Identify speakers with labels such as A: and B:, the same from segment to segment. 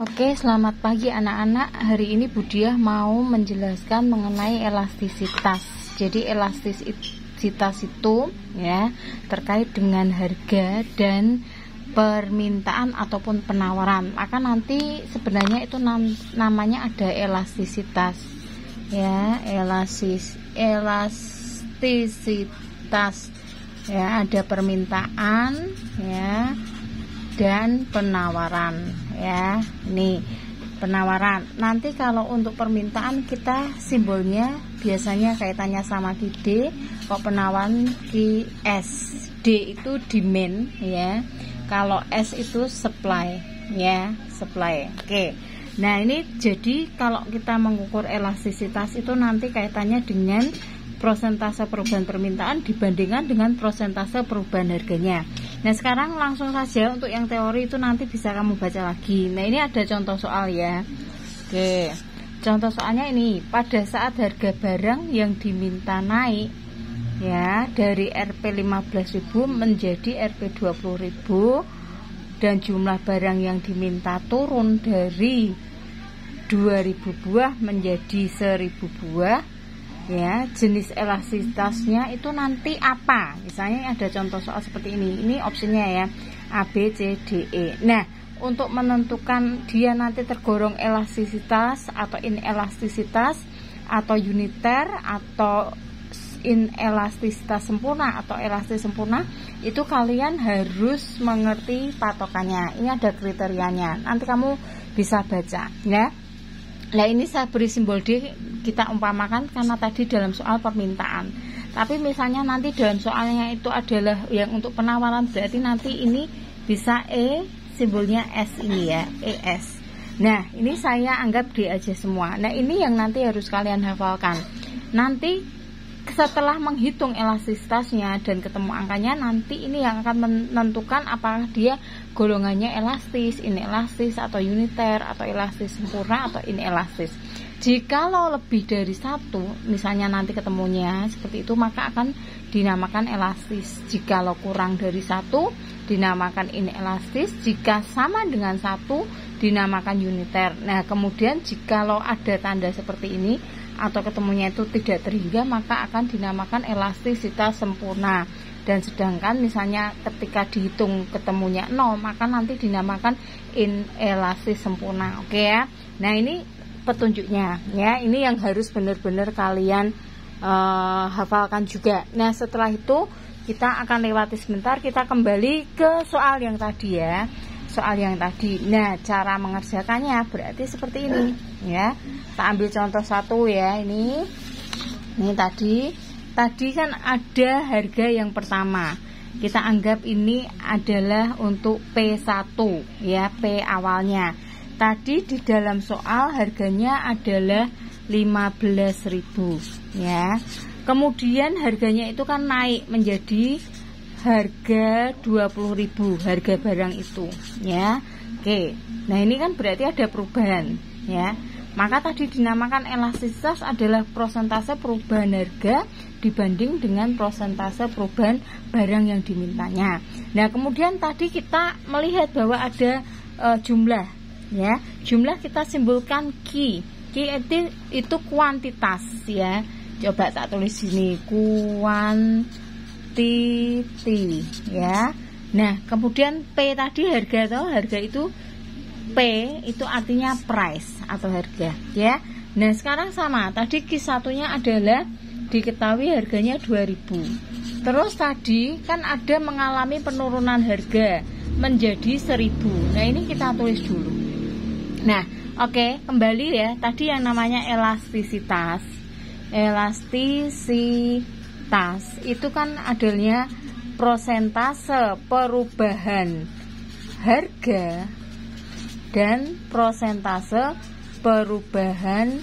A: Oke, selamat pagi anak-anak. Hari ini Bu Diah mau menjelaskan mengenai elastisitas. Jadi elastisitas itu ya terkait dengan harga dan permintaan ataupun penawaran. Maka nanti sebenarnya itu namanya ada elastisitas. Ya, elastisitas. Ya, ada permintaan ya dan penawaran ya. Nih penawaran. Nanti kalau untuk permintaan kita simbolnya biasanya kaitannya sama D. Kalau penawaran S, D itu demand ya. Kalau S itu supply ya, supply. Oke. Nah, ini jadi kalau kita mengukur elastisitas itu nanti kaitannya dengan prosentase perubahan permintaan dibandingkan dengan prosentase perubahan harganya. Nah, sekarang langsung saja untuk yang teori itu nanti bisa kamu baca lagi. Nah, ini ada contoh soal ya. Oke. Contoh soalnya ini, pada saat harga barang yang diminta naik ya dari Rp 15.000 menjadi Rp 20.000 dan jumlah barang yang diminta turun dari 2.000 buah menjadi 1.000 buah. Ya, jenis elastisitasnya itu nanti apa? Misalnya ada contoh soal seperti ini. Ini opsinya ya, A, B, C, D, E. Nah, untuk menentukan dia nanti tergolong elastisitas atau inelastisitas atau uniter atau inelastisitas sempurna atau elastis sempurna, itu kalian harus mengerti patokannya. Ini ada kriterianya. Nanti kamu bisa baca ya. Nah, ini saya beri simbol D, kita umpamakan karena tadi dalam soal permintaan. Tapi misalnya nanti dalam soalnya itu adalah yang untuk penawaran, berarti nanti ini bisa E, simbolnya S ini ya, ES. Nah, ini saya anggap D aja semua. Nah, ini yang nanti harus kalian hafalkan. Nanti setelah menghitung elastisitasnya dan ketemu angkanya, nanti ini yang akan menentukan apakah dia golongannya elastis, inelastis, atau uniter, atau elastis sempurna, atau inelastis. Jikalau lebih dari satu, misalnya nanti ketemunya seperti itu, maka akan dinamakan elastis. Jikalau kurang dari satu, dinamakan inelastis. Jika sama dengan satu, dinamakan uniter. Nah, kemudian jikalau ada tanda seperti ini atau ketemunya itu tidak terhingga, maka akan dinamakan elastisitas sempurna. Dan sedangkan misalnya ketika dihitung ketemunya 0, maka nanti dinamakan inelastis sempurna. Oke ya. Nah, ini petunjuknya ya. Ini yang harus benar-benar kalian hafalkan juga. Nah, setelah itu kita akan lewati sebentar, kita kembali ke soal yang tadi ya. Soal yang tadi. Nah, cara mengerjakannya berarti seperti ini ya. Kita ambil contoh satu ya. Ini tadi kan ada harga yang pertama. Kita anggap ini adalah untuk P1 ya, P awalnya. Tadi di dalam soal harganya adalah 15.000 ya. Kemudian harganya itu kan naik menjadi harga 20.000 harga barang itu ya. Oke. Nah, ini kan berarti ada perubahan ya. Maka tadi dinamakan elastisitas adalah prosentase perubahan harga dibanding dengan prosentase perubahan barang yang dimintanya. Nah, kemudian tadi kita melihat bahwa ada jumlah ya. Jumlah kita simbolkan Q. Q itu kuantitas ya. Coba tak tulis sini, quantity ya. Nah, kemudian P tadi harga itu P itu artinya price atau harga ya. Nah, sekarang sama. Tadi Q1-nya adalah diketahui harganya 2.000. Terus tadi kan ada mengalami penurunan harga menjadi 1.000. Nah, ini kita tulis dulu. Nah, oke, kembali ya. Tadi yang namanya elastisitas. Elastisitas itu kan adanya prosentase perubahan harga dan prosentase perubahan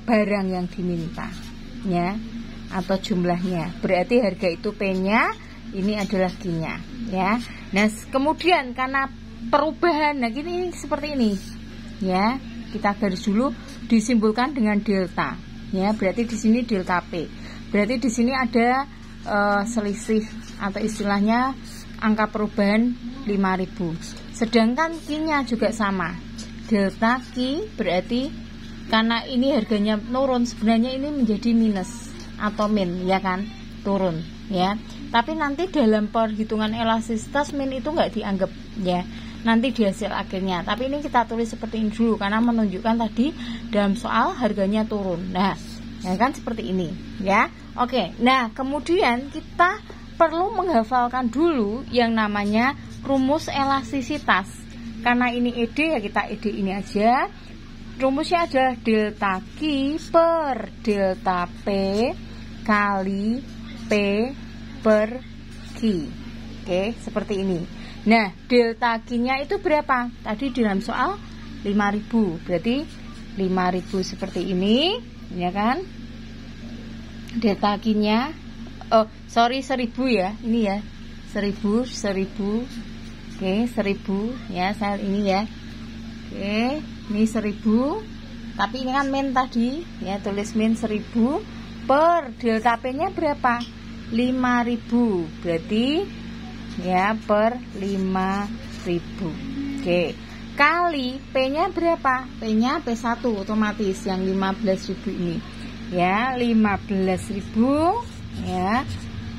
A: barang yang diminta ya, atau jumlahnya. Berarti harga itu P-nya, ini adalah Q-nya ya. Nah, kemudian karena perubahan, nah ini seperti ini ya. Kita garis dulu, disimbolkan dengan delta ya. Berarti di sini delta P. Berarti di sini ada selisih atau istilahnya angka perubahan 5.000 Sedangkan Q-nya juga sama. Delta Q berarti karena ini harganya turun, sebenarnya ini menjadi minus atau min, ya kan, turun ya. Tapi nanti dalam perhitungan elastisitas min itu nggak dianggap ya, nanti di hasil akhirnya. Tapi ini kita tulis seperti ini dulu karena menunjukkan tadi dalam soal harganya turun. Nah, ya kan seperti ini ya. Oke, nah kemudian kita perlu menghafalkan dulu yang namanya rumus elastisitas. Karena ini ED ya kita ED ini aja. Rumusnya adalah delta Q per delta P kali P per Q. Oke, seperti ini. Nah, delta Q-nya itu berapa? Tadi di dalam soal 5.000. Berarti 5.000 seperti ini, ya kan? Delta Q-nya 1000 ya. Ini ya. 1000. Oke, 1000 ya, sel ini ya. Oke, ini 1000. Tapi ini kan min tadi, ya, tulis min 1000 per delta P-nya berapa? 5.000. Berarti ya per 5.000. Oke. Kali P-nya berapa? P-nya P1 otomatis yang 15.000 ini. Ya, 15.000 ya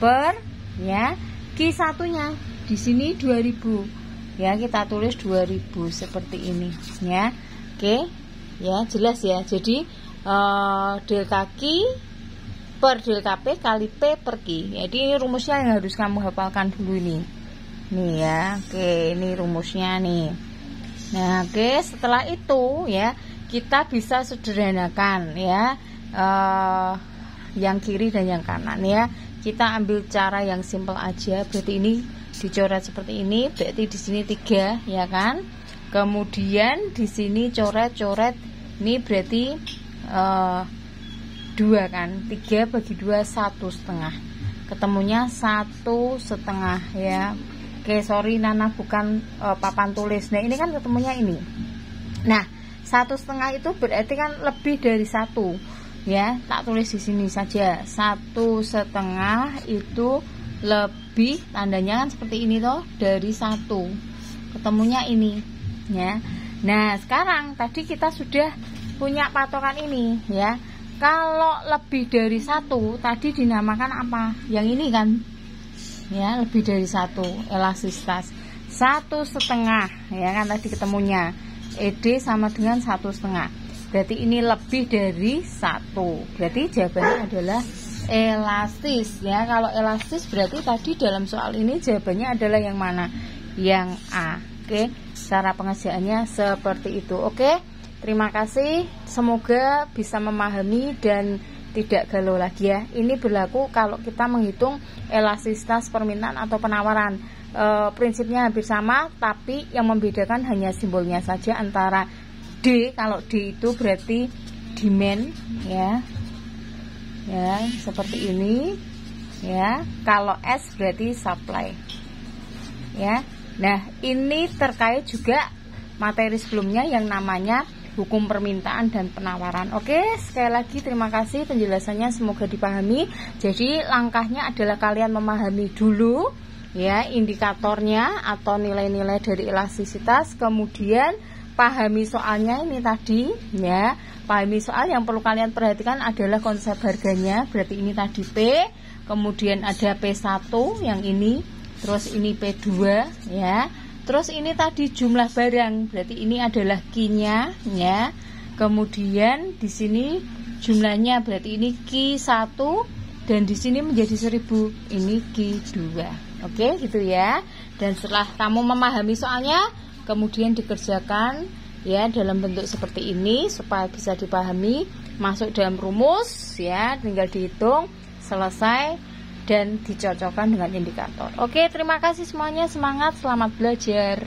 A: per ya Q1-nya di sini 2.000. Ya, kita tulis 2.000 seperti ini ya. Oke. Ya, jelas ya. Jadi delta Q per delta P kali P per Q. Jadi ini rumusnya yang harus kamu hafalkan dulu ini. Nih ya. Oke, ini rumusnya nih. Nah, oke, setelah itu ya kita bisa sederhanakan ya yang kiri dan yang kanan ya. Kita ambil cara yang simpel aja. Berarti ini dicoret seperti ini. Berarti di sini 3 ya kan. Kemudian di sini coret-coret. Ini berarti 2 kan. 3 bagi 2 1/2. Ketemunya 1/2 ya. Oke, sorry Nana bukan papan tulis. Nah, ini kan ketemunya ini. Nah, 1/2 itu berarti kan lebih dari 1. Ya, tak tulis di sini saja. 1/2 itu lebih, tandanya kan seperti ini toh, dari 1. Ketemunya ini, ya. Nah, sekarang tadi kita sudah punya patokan ini, ya. Kalau lebih dari 1 tadi dinamakan apa? Yang ini kan. Ya, lebih dari 1 elastisitas. 1/2, ya kan tadi ketemunya. ED sama dengan 1/2. Berarti ini lebih dari 1. Berarti jawabannya adalah elastis ya. Kalau elastis berarti tadi dalam soal ini jawabannya adalah yang mana? Yang A. Oke, cara pengerjaannya seperti itu. Oke, terima kasih. Semoga bisa memahami dan tidak galau lagi ya. Ini berlaku kalau kita menghitung elastisitas permintaan atau penawaran. Prinsipnya hampir sama, tapi yang membedakan hanya simbolnya saja antara D. Kalau D itu berarti demand ya. Ya, seperti ini. Ya, kalau S berarti supply. Ya. Nah, ini terkait juga materi sebelumnya yang namanya hukum permintaan dan penawaran. Oke, sekali lagi terima kasih penjelasannya, semoga dipahami. Jadi langkahnya adalah kalian memahami dulu ya indikatornya atau nilai-nilai dari elastisitas, kemudian pahami soalnya ini tadi ya. Pahami soal, yang perlu kalian perhatikan adalah konsep harganya. Berarti ini tadi P, kemudian ada P1 yang ini, terus ini P2 ya. Terus ini tadi jumlah barang, berarti ini adalah Q-nya ya. Kemudian di sini jumlahnya berarti ini Q1 dan di sini menjadi 1000, ini Q2. Oke, gitu ya. Dan setelah kamu memahami soalnya, kemudian dikerjakan ya dalam bentuk seperti ini supaya bisa dipahami, masuk dalam rumus ya, tinggal dihitung, selesai dan dicocokkan dengan indikator. Oke, terima kasih semuanya, semangat, selamat belajar.